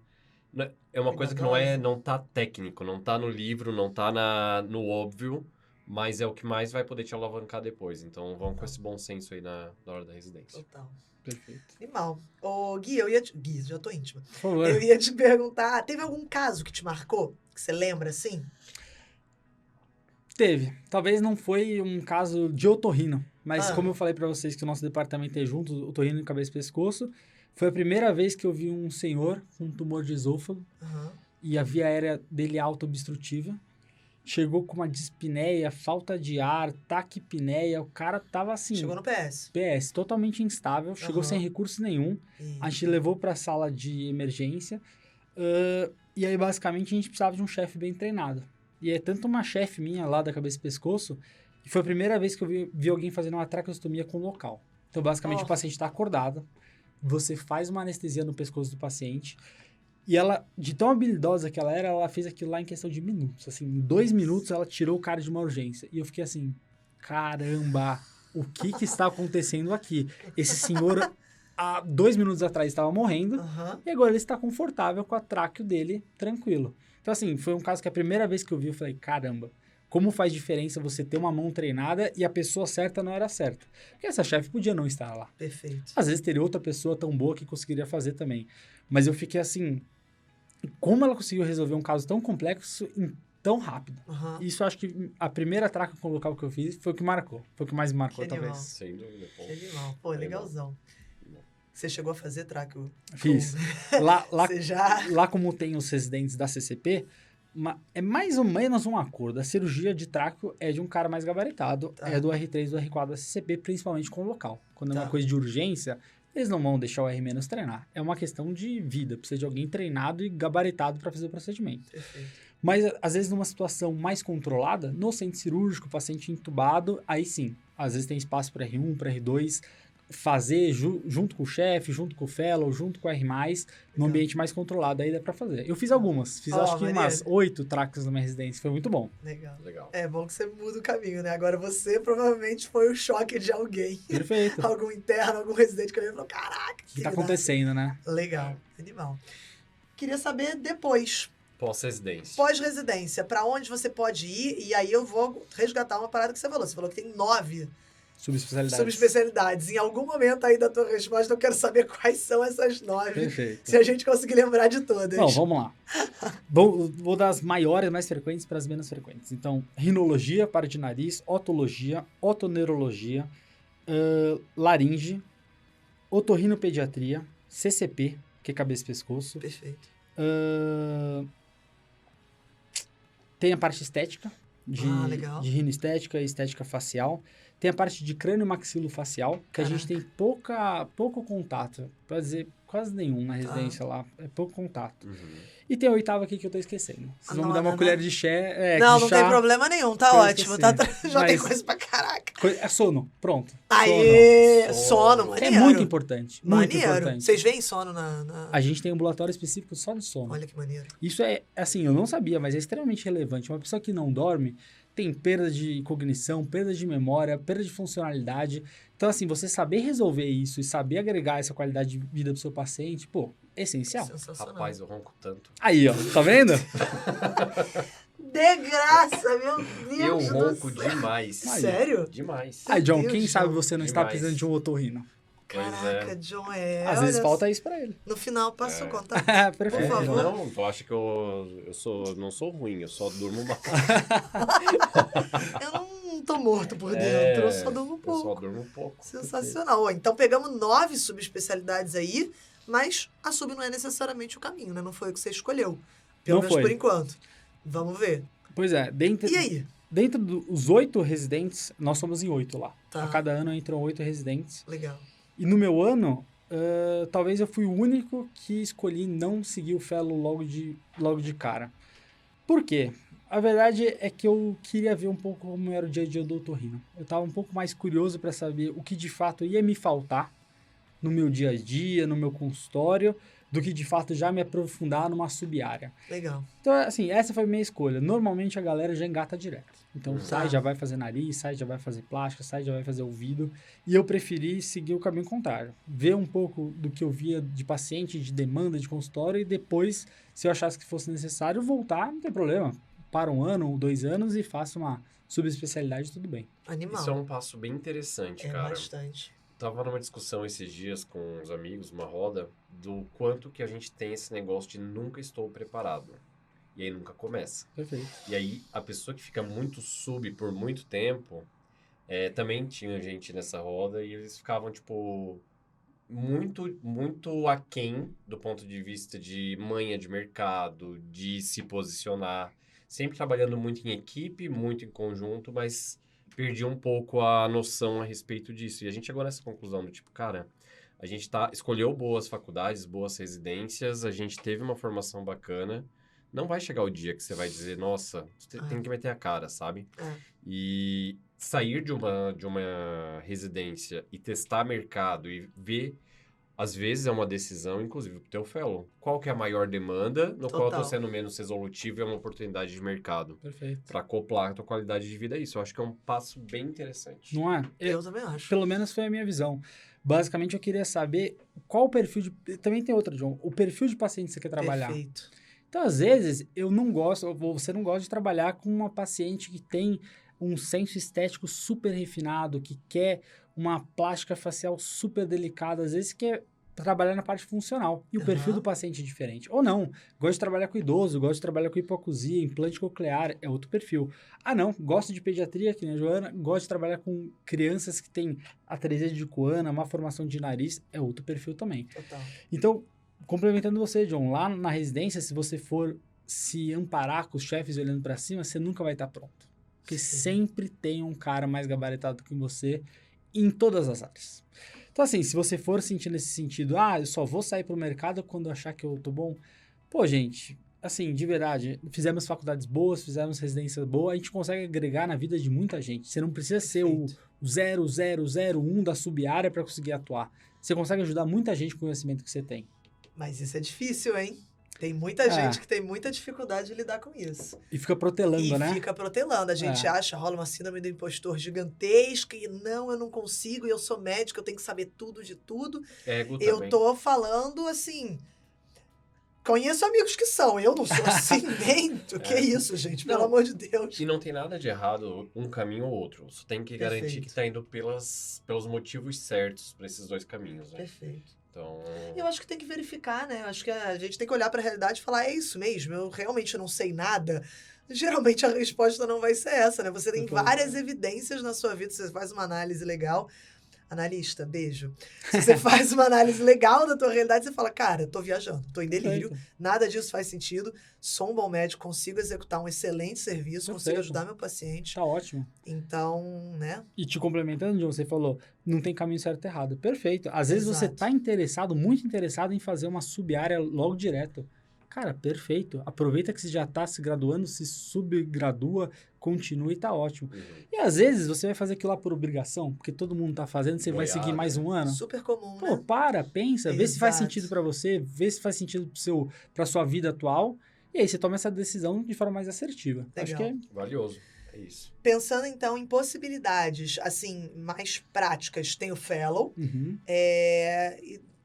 É uma coisa que não tá técnico, não tá no livro, não tá no óbvio, mas é o que mais vai poder te alavancar depois. Então, vamos com esse bom senso aí na hora da residência. Total. Perfeito. Animal. Ô, Gui, Gui, já tô íntima. Por favor. Eu ia te perguntar, teve algum caso que te marcou? Que você lembra, assim? Teve. Talvez não foi um caso de otorrino, mas como eu falei pra vocês que o nosso departamento é junto, otorrino em cabeça e pescoço, foi a primeira vez que eu vi um senhor com um tumor de esôfago e a via aérea dele autoobstrutiva. Chegou com uma dispneia, falta de ar, taquipneia, o cara tava assim... Chegou no PS. PS, totalmente instável, chegou sem recurso nenhum. A gente levou pra sala de emergência e aí basicamente a gente precisava de um chefe bem treinado. E é tanto uma chefe minha lá da cabeça e pescoço, que foi a primeira vez que eu vi alguém fazendo uma traqueostomia com local. Então basicamente o paciente está acordado, você faz uma anestesia no pescoço do paciente e ela, de tão habilidosa que ela fez aquilo lá em questão de minutos. Assim, em 2 minutos ela tirou o cara de uma urgência. E eu fiquei assim, caramba, o que está acontecendo aqui? Esse senhor, há 2 minutos atrás, estava morrendo e agora ele está confortável com a tráqueo dele, tranquilo. Então, assim, foi um caso que a primeira vez que eu vi, eu falei, caramba, como faz diferença você ter uma mão treinada e a pessoa certa não era certa. Porque essa chefe podia não estar lá. Perfeito. Às vezes teria outra pessoa tão boa que conseguiria fazer também. Mas eu fiquei assim, como ela conseguiu resolver um caso tão complexo tão rápido? Isso eu acho que a primeira traca com o local que eu fiz foi o que marcou. Foi o que mais me marcou, Que talvez. animal. Sem dúvida. Que animal. Pô, legalzão. Você chegou a fazer tráqueo? Fiz. Você já... Lá como tem os residentes da CCP, é mais ou menos um acordo. A cirurgia de tráqueo é de um cara mais gabaritado, é do R3, do R4 da CCP, principalmente com o local. Quando é uma coisa de urgência, eles não vão deixar o R- treinar. É uma questão de vida, precisa de alguém treinado e gabaritado para fazer o procedimento. Perfeito. Mas, às vezes, numa situação mais controlada, no centro cirúrgico, paciente entubado, aí sim, às vezes tem espaço para R1, para R2, fazer junto com o chefe, junto com o fellow, junto com o R+, no ambiente mais controlado, aí dá pra fazer. Eu fiz algumas, acho que umas 8 tracas na minha residência, foi muito bom. Legal. É bom que você muda o caminho, né? Agora você provavelmente foi o choque de alguém. Perfeito. Algum interno, algum residente que falou, caraca, o que tá acontecendo, né? Legal, animal. Queria saber depois. Pós-residência. Pós-residência, pra onde você pode ir? E aí eu vou resgatar uma parada que você falou. Você falou que tem 9 subespecialidades. Em algum momento aí da tua resposta, eu quero saber quais são essas 9. Perfeito. Se a gente conseguir lembrar de todas. Bom, vamos lá. Vou das maiores, mais frequentes para as menos frequentes. Então, rinologia, parte de nariz, otologia, otoneurologia, laringe, otorrinopediatria, CCP, que é cabeça e pescoço. Perfeito. Tem a parte estética, de legal. rinoestética e estética facial. tem a parte de crânio maxilofacial, que a gente tem pouco contato, pra dizer quase nenhum na residência lá, é pouco contato. E tem a 8ª aqui que eu tô esquecendo. Vocês vão me dar uma colher de chá. Não tem problema nenhum, tá ótimo. Já tem coisa pra caraca. É sono, pronto. Aê, sono, maneiro. É muito importante, muito maneiro. importante. Vocês veem sono na... A gente tem um ambulatório específico só de sono. Olha que maneiro. Isso é, assim, eu não sabia, mas é extremamente relevante. Uma pessoa que não dorme tem perda de cognição, perda de memória, perda de funcionalidade. Então, assim, você saber resolver isso e saber agregar essa qualidade de vida pro seu paciente, pô, é essencial. Rapaz, eu ronco tanto. Aí, ó, tá vendo? De graça, meu Deus. Eu ronco demais. Sério? Demais. Aí, John, Deus, quem John. sabe você não está Demais. precisando de um otorrino? Caraca, John, Às vezes falta isso pra ele. No final, passa o contato. Perfeito. Por favor. Não, tu acha que eu não sou ruim, eu só durmo mal. Eu não tô morto por dentro, eu só durmo um pouco. Eu só durmo um pouco. Sensacional. Ó, então pegamos 9 subespecialidades aí, mas a sub não é necessariamente o caminho, né? Não foi o que você escolheu. Pelo Não menos foi. por enquanto. Vamos ver. Pois é, E aí? dentro dos 8 residentes, nós somos em 8 lá. Tá. A cada ano entram 8 residentes. Legal. E no meu ano, talvez eu fui o único que escolhi não seguir o fellow logo de cara. Por quê? A verdade é que eu queria ver um pouco como era o dia a dia do otorrino. Eu estava um pouco mais curioso para saber o que de fato ia me faltar no meu dia a dia, no meu consultório, do que de fato já me aprofundar numa sub-área. Legal. Então, assim, essa foi a minha escolha. Normalmente a galera já engata direto. Então, Tá. sai, já vai fazer nariz, sai, já vai fazer plástica, sai, já vai fazer ouvido. E eu preferi seguir o caminho contrário. Ver um pouco do que eu via de paciente, de demanda, de consultório, e depois, se eu achasse que fosse necessário, voltar, não tem problema. Para 1 ano ou 2 anos e faço uma subespecialidade, tudo bem. Animal. Isso é um passo bem interessante, cara. Bastante. Tava numa discussão esses dias com uns amigos, uma roda, do quanto que a gente tem esse negócio de nunca estou preparado. E aí nunca começa. Perfeito. E aí a pessoa que fica muito sub por muito tempo, também tinha gente nessa roda e eles ficavam, tipo, muito aquém do ponto de vista de manha de mercado, de se posicionar. Sempre trabalhando muito em equipe, muito em conjunto, mas perdi um pouco a noção a respeito disso. E a gente chegou nessa conclusão do tipo, cara, a gente escolheu boas faculdades, boas residências, a gente teve uma formação bacana. Não vai chegar o dia que você vai dizer, nossa, você tem que meter a cara, sabe? E sair de uma residência e testar mercado e ver, às vezes é uma decisão, inclusive pro teu fellow. Qual que é a maior demanda, no qual eu tô sendo menos resolutivo e é uma oportunidade de mercado. Perfeito. Para acoplar a tua qualidade de vida a isso. Eu acho que é um passo bem interessante. Não é? Eu também acho. Pelo menos foi a minha visão. Basicamente, eu queria saber qual o perfil de... Também tem outra, John. O perfil de paciente que você quer trabalhar. Perfeito. Então, às vezes, eu não gosto, ou você não gosta de trabalhar com uma paciente que tem um senso estético super refinado, que quer uma plástica facial super delicada, às vezes quer trabalhar na parte funcional. E o perfil do paciente é diferente. Ou não, gosto de trabalhar com idoso, gosto de trabalhar com hipoacusia, implante coclear, é outro perfil. Ah, não, gosto de pediatria, que nem a Joana, gosto de trabalhar com crianças que têm atresia de coana, má formação de nariz, é outro perfil também. Total. Então, complementando você, John, lá na residência, se você for se amparar com os chefes olhando para cima, você nunca vai estar pronto. Porque sempre tem um cara mais gabaritado que você em todas as áreas. Então, assim, se você for sentindo esse sentido, eu só vou sair pro mercado quando eu achar que eu tô bom. Pô, gente, assim, de verdade, fizemos faculdades boas, fizemos residências boas, a gente consegue agregar na vida de muita gente. Você não precisa ser o 0001 da sub-área para conseguir atuar. Você consegue ajudar muita gente com o conhecimento que você tem. Mas isso é difícil, hein? Tem muita gente que tem muita dificuldade de lidar com isso. E fica protelando, né? E fica protelando. A gente acha, rola uma síndrome do impostor gigantesca e não, eu não consigo, eu sou médico, eu tenho que saber tudo de tudo. Eu tô falando, assim... Conheço amigos que são, eu não sou assim nem... Que é isso, gente? Pelo amor de Deus. E não tem nada de errado um caminho ou outro. Você tem que garantir que tá indo pelos motivos certos para esses dois caminhos, né? Perfeito. Então... Eu acho que tem que verificar, né? Eu acho que a gente tem que olhar para a realidade e falar, é isso mesmo, eu realmente não sei nada. Geralmente a resposta não vai ser essa, né? Você tem várias evidências na sua vida, você faz uma análise legal. Analista, beijo. Se você faz uma análise legal da tua realidade, você fala, cara, eu tô viajando, tô em delírio, nada disso faz sentido, sou um bom médico, consigo executar um excelente serviço, consigo ajudar meu paciente. Tá ótimo. Então, né? E te complementando, John, você falou, não tem caminho certo e errado. Perfeito. Às vezes você tá interessado, muito interessado em fazer uma sub-área logo direto. Cara, perfeito. Aproveita que você já tá se graduando, se subgradua, continua e tá ótimo. E às vezes você vai fazer aquilo lá por obrigação, porque todo mundo tá fazendo, você vai seguir mais um ano. Super comum, Pô, né? pensa, vê se faz sentido pra você, vê se faz sentido pra sua vida atual, e aí você toma essa decisão de forma mais assertiva. Legal. Acho que é valioso. É isso. Pensando, então, em possibilidades, assim, mais práticas, tem o fellow,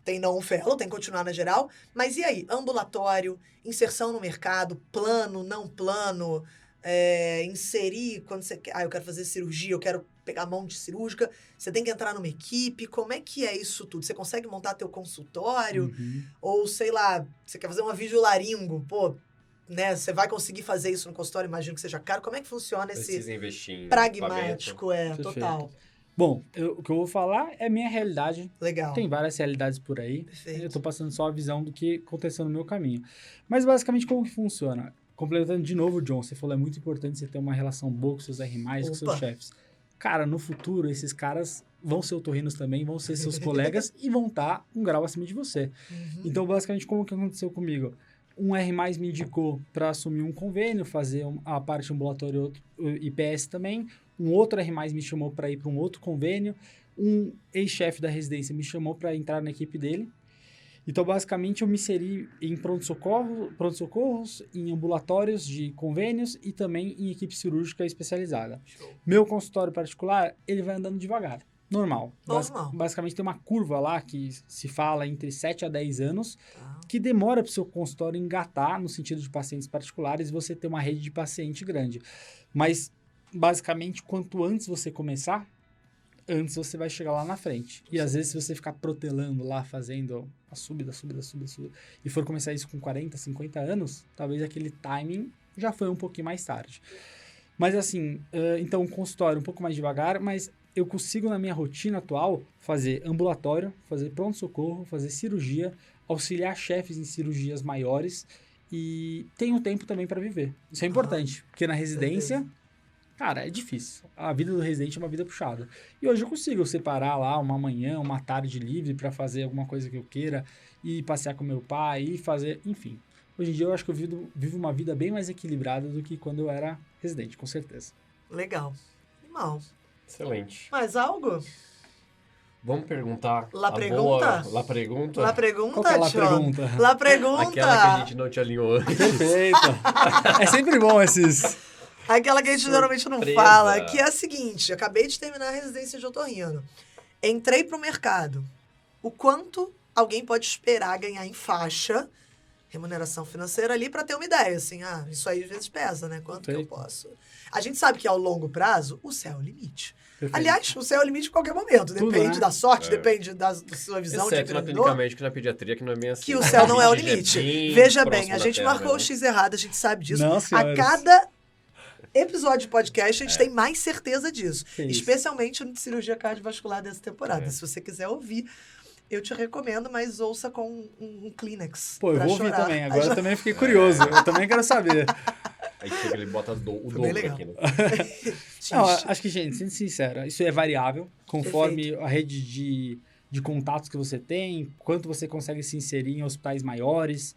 tem não fellow, tem que continuar na geral, mas e aí? Ambulatório, inserção no mercado, plano, não plano, inserir quando você quer, eu quero fazer cirurgia, eu quero pegar a mão de cirúrgica, você tem que entrar numa equipe, como é que é isso tudo? Você consegue montar teu consultório? Ou, sei lá, você quer fazer uma videolaringo, pô, né, você vai conseguir fazer isso no consultório, imagino que seja caro. Como é que funciona esse investir em pragmático? Total. Bom, o que eu vou falar é minha realidade. Legal. Tem várias realidades por aí. Perfeito. Eu tô passando só a visão do que aconteceu no meu caminho. Mas, basicamente, como que funciona? Complementando de novo, John, você falou, é muito importante você ter uma relação boa com seus R+, com seus chefes. Cara, no futuro, esses caras vão ser otorrinos também, vão ser seus colegas e vão estar um grau acima de você. Então, basicamente, como que aconteceu comigo? Um R+, me indicou para assumir um convênio, fazer a parte ambulatório IPS também. Um outro R+, me chamou para ir para um outro convênio. Um ex-chefe da residência me chamou para entrar na equipe dele. Então, basicamente, eu me inseri em pronto-socorros, em ambulatórios de convênios e também em equipe cirúrgica especializada. Show. Meu consultório particular, ele vai andando devagar. Normal. Basicamente, tem uma curva lá que se fala entre 7 a 10 anos, que demora para o seu consultório engatar no sentido de pacientes particulares e você ter uma rede de paciente grande. Mas, basicamente, quanto antes você começar, antes você vai chegar lá na frente. E às vezes, se você ficar protelando lá, fazendo a subida, e for começar isso com 40, 50 anos, talvez aquele timing já foi um pouquinho mais tarde. Mas assim, então um consultório um pouco mais devagar, mas eu consigo na minha rotina atual fazer ambulatório, fazer pronto-socorro, fazer cirurgia, auxiliar chefes em cirurgias maiores e tenho tempo também para viver. Isso é importante, porque na residência... Cara, é difícil. A vida do residente é uma vida puxada. E hoje eu consigo separar lá uma manhã, uma tarde livre para fazer alguma coisa que eu queira, e passear com meu pai, e fazer... Enfim. Hoje em dia eu acho que eu vivo uma vida bem mais equilibrada do que quando eu era residente, com certeza. Legal. Mal. Excelente. Mais algo? Vamos perguntar. La pergunta? La pergunta? La pergunta, Qual que é la pergunta? La pergunta. Aquela que a gente não te alinhou antes. Perfeito. É sempre bom esses... Aquela que a gente geralmente não fala, que é a seguinte, acabei de terminar a residência de otorrino. Entrei pro mercado. O quanto alguém pode esperar ganhar em faixa, remuneração financeira ali, para ter uma ideia, assim, isso aí às vezes pesa, né? Quanto que eu posso? A gente sabe que ao longo prazo, o céu é o limite. Perfeito. Aliás, o céu é o limite em qualquer momento. Depende da sorte, depende da sua visão de empreendedor. Exceto na clínica médica e na pediatria, que não é bem assim. Que o céu não é o limite. Veja bem, a gente marcou o X errado, a gente sabe disso. Não, a cada episódio de podcast, a gente tem mais certeza disso. Especialmente no cirurgia cardiovascular dessa temporada. Se você quiser ouvir, eu te recomendo, mas ouça com um Kleenex. Pô, eu vou ouvir também. Agora eu também fiquei curioso. Eu também quero saber. Aí chega, ele bota o dobro aqui. Né? Não, acho que, gente, sendo sincero, isso é variável, conforme a rede de contatos que você tem, quanto você consegue se inserir em hospitais maiores,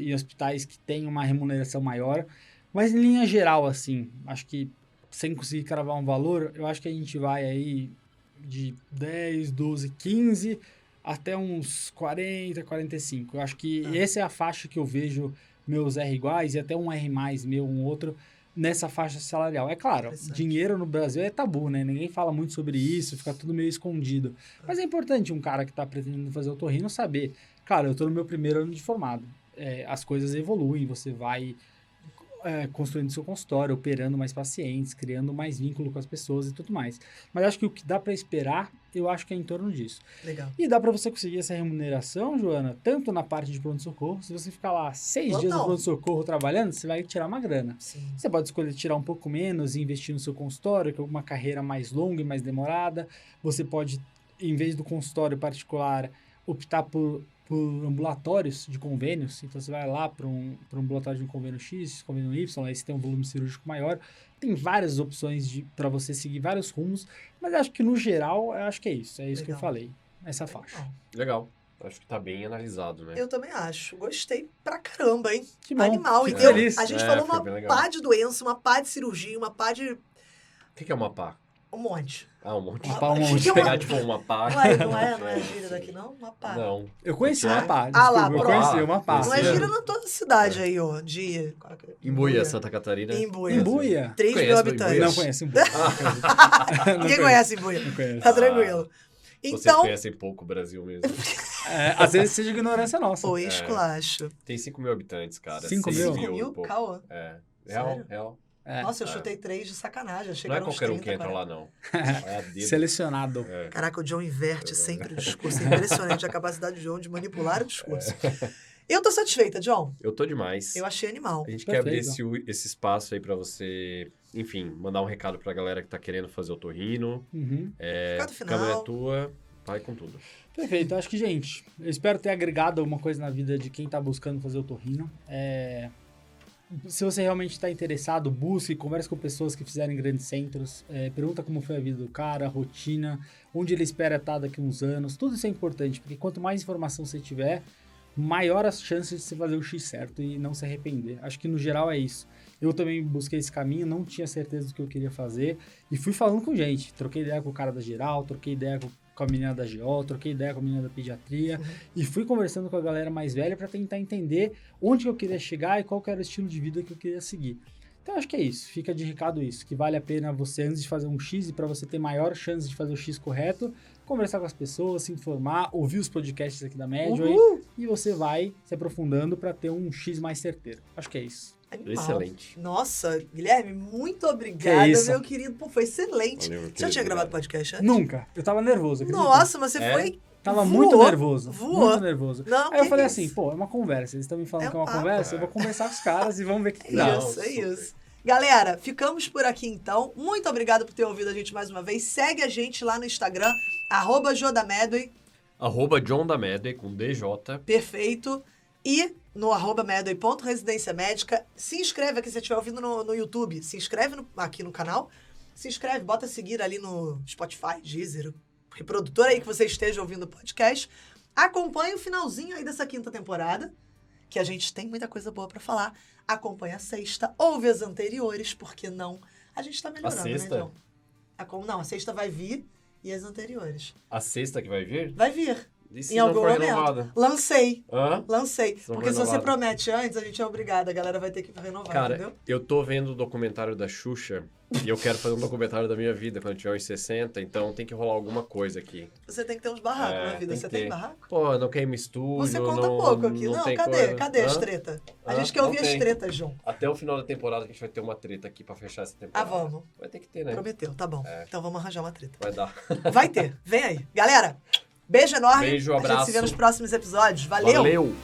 em hospitais que têm uma remuneração maior. Mas, em linha geral, assim, acho que sem conseguir cravar um valor, eu acho que a gente vai aí de 10, 12, 15 até uns 40, 45. Eu acho que essa é a faixa que eu vejo meus R iguais e até um R mais meu, um outro, nessa faixa salarial. É claro, dinheiro no Brasil é tabu, né? Ninguém fala muito sobre isso, fica tudo meio escondido. Mas é importante um cara que está pretendendo fazer otorrino saber, cara, eu estou no meu primeiro ano de formado. As coisas evoluem, você vai... construindo seu consultório, operando mais pacientes, criando mais vínculo com as pessoas e tudo mais. Mas acho que o que dá para esperar, eu acho que é em torno disso. Legal. E dá para você conseguir essa remuneração, Joana, tanto na parte de pronto-socorro, se você ficar lá 6 dias no pronto-socorro trabalhando, você vai tirar uma grana. Sim. Você pode escolher tirar um pouco menos e investir no seu consultório, que é uma carreira mais longa e mais demorada. Você pode, em vez do consultório particular, optar por ambulatórios de convênios. Então, você vai lá para um ambulatório de um convênio X, convênio Y, aí você tem um volume cirúrgico maior. Tem várias opções para você seguir vários rumos, mas acho que, no geral, eu acho que é isso. É isso que eu falei, essa faixa. Legal. Acho que tá bem analisado, né? Eu também acho. Gostei pra caramba, hein? Que bom. Animal. Fico Então, feliz. a gente falou uma foi bem pá de doença, uma pá de cirurgia, uma pá de... O que é uma pá? Um monte. Ah, um monte. Uma pá, um monte. Que é Pegar, tipo, uma pá. Não é gíria daqui, não? Uma pá. Não. Eu conheci É? uma pá. Ah lá, Desculpa, eu pronto. conheci uma pá. Não é gíria na toda cidade aí, ó. De... Imbuia, Santa Catarina. Imbuia. Imbuia? 3 mil Conhece habitantes. Imbuia? Não conheço Imbuia. Ninguém conhece Imbuia. Não conheço. Tá tranquilo. Vocês Então... conhecem pouco o Brasil mesmo. Às vezes seja ignorância nossa. Foi esculacho. Tem 5 mil habitantes, cara. 5 6 mil? 5 mil? e pouco. Caô. Real, real. Nossa, eu chutei 3 de sacanagem. Achei Não que é eram uns qualquer um 30, que entra 40. lá, não. É a dedo. Selecionado. Caraca, o John inverte sempre o discurso. É impressionante a capacidade do John de manipular o discurso. Eu tô satisfeita, John. Eu tô demais. Eu achei animal. A gente quer abrir Perfeito. esse espaço aí pra você, enfim, mandar um recado pra galera que tá querendo fazer otorrino. Uhum. Recado final. Câmera é tua, vai com tudo. Perfeito. Acho que, gente, eu espero ter agregado alguma coisa na vida de quem tá buscando fazer otorrino. Se você realmente está interessado, busque, converse com pessoas que fizeram em grandes centros, pergunta como foi a vida do cara, a rotina, onde ele espera estar daqui a uns anos. Tudo isso é importante, porque quanto mais informação você tiver, maior as chances de você fazer o X certo e não se arrepender. Acho que, no geral, é isso. Eu também busquei esse caminho, não tinha certeza do que eu queria fazer e fui falando com gente. Troquei ideia com o cara da geral, troquei ideia com a menina da GO, troquei ideia com a menina da pediatria e fui conversando com a galera mais velha para tentar entender onde eu queria chegar e qual que era o estilo de vida que eu queria seguir. Então, acho que é isso. Fica de recado isso, que vale a pena você, antes de fazer um X e para você ter maior chance de fazer o X correto, conversar com as pessoas, se informar, ouvir os podcasts aqui da Medway e você vai se aprofundando para ter um X mais certeiro. Acho que é isso. Animal. Excelente. Nossa, Guilherme, muito obrigada, Que isso. meu querido. Pô, foi excelente. Valeu, meu Você já querido, tinha gravado obrigado. podcast antes? Nunca. Eu tava nervoso. acredita? Nossa, mas você foi... Tava voou, muito nervoso. voou. Muito nervoso. Não, Aí eu que falei isso. assim, pô, é uma conversa. Eles estão me falando É que é uma papo. conversa, eu vou conversar com os caras e vamos ver o que É dá. isso, é super. isso. Galera, ficamos por aqui então. Muito obrigado por ter ouvido a gente mais uma vez. Segue a gente lá no Instagram, @jodamedway, @John da Medway, com DJ. perfeito. E no @medway.residência-médica. Se inscreve aqui, se você estiver ouvindo no YouTube. Se inscreve aqui no canal. Se inscreve, bota seguir ali no Spotify, Deezer, reprodutor aí que você esteja ouvindo o podcast. Acompanhe o finalzinho aí dessa 5ª temporada, que a gente tem muita coisa boa pra falar. Acompanhe a 6ª, ouve as anteriores, porque não? A gente tá melhorando, né, 6ª? John? Não, a 6ª vai vir e as anteriores. A 6ª que vai vir? Vai vir, E se em não algum for momento. renovada? Lancei. Hã? Lancei. São Porque se você renovadas. promete antes, a gente é obrigado. A galera vai ter que renovar, Cara, entendeu? eu tô vendo o documentário da Xuxa e eu quero fazer um documentário da minha vida quando eu tiver uns 60, então tem que rolar alguma coisa aqui. Você tem que ter uns barracos na vida. tem Você que tem ter. barraco? Pô, não queima estúdio, Você conta não, pouco aqui. Não, tem cadê? coisa. Cadê as Hã? tretas? A Hã? gente quer ouvir Não as tem. tretas, João. Até o final da temporada a gente vai ter uma treta aqui pra fechar essa temporada. Vamos. Vai ter que ter, né? Prometeu, tá bom. É. Então vamos arranjar uma treta. Vai dar. Vai ter. Vem aí. Galera, beijo enorme. Beijo, A gente se vê abraço. nos próximos episódios. Valeu! Valeu!